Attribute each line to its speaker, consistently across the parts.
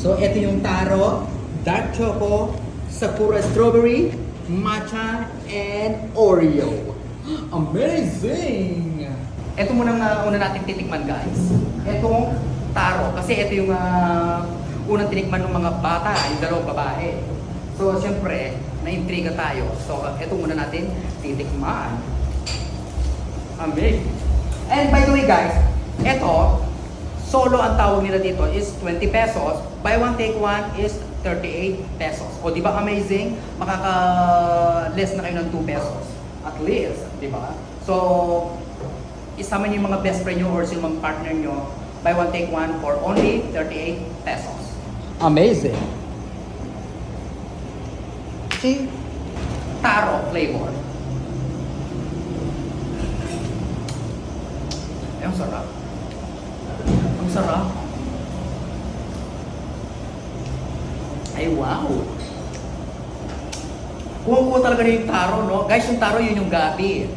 Speaker 1: So, ito yung taro, dark choco, sakura strawberry, matcha, and Oreo. Amazing! Ito muna una natin titikman, guys. Itong taro. Kasi ito yung unang tinikman ng mga bata, yung dalawang babae. So, siyempre, na-intriga tayo. So, ito muna natin titikman. Amazing! And by the way, guys, ito, solo ang tawag nila dito is 20 pesos. Buy one, take one is 38 pesos. O, di ba amazing? Makaka-less na kayo ng 2 pesos. At least, di ba? So, isama niyo yung mga best friend nyo or yung mga partner nyo. Buy one, take one for only 38 pesos. Amazing! See? Taro flavor. Ay, ang sarap. Ang sarap. Ay, wow! Kuha-kuha talaga na yung taro, no? Guys, yung taro yun yung gabi.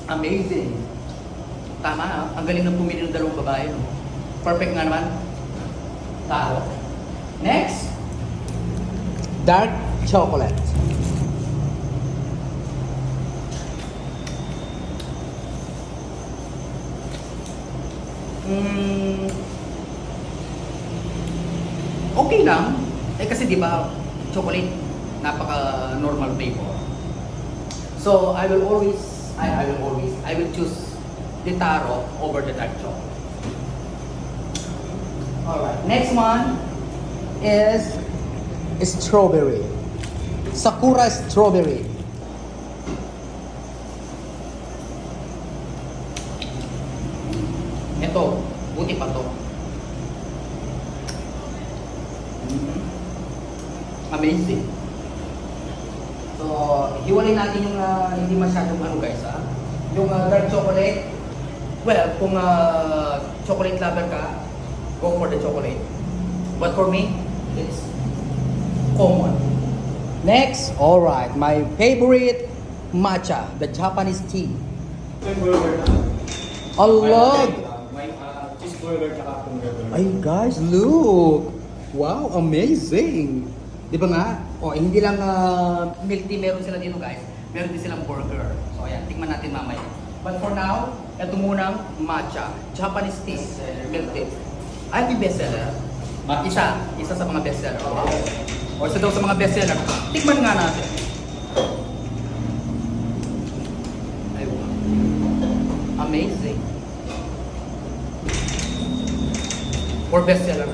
Speaker 1: Amazing. Tama, ha? Ang galing ng pumili ng dalawang babae, no? Perfect nga naman. Taro. Next. Dark chocolate. Okay lang. Eh kasi di ba chocolate napaka-normal flavor. So I will choose the taro over the dark chocolate. Alright, next one is strawberry. Sakura strawberry. Ito, buti pa to. Amazing. So, hiwalay natin yung hindi masyadong guys, ha? Yung dark chocolate. Well, kung chocolate lover ka, go for the chocolate. But for me, it's common. Next, alright, my favorite matcha, the Japanese tea. Allah!
Speaker 2: May cheeseburger tsaka burger.
Speaker 1: Ay guys, look! Wow, amazing! Di ba nga? O, hindi lang milk tea meron sila dito, guys. Meron din silang burger. So, ayan, tingnan natin mamaya. But for now, ito munang matcha. Japanese tea, milk tea. Ay, may bestseller. Isa sa mga bestseller. O, isa daw sa mga bestseller. Tikman nga natin. Ay, wow. Amazing. For bestseller.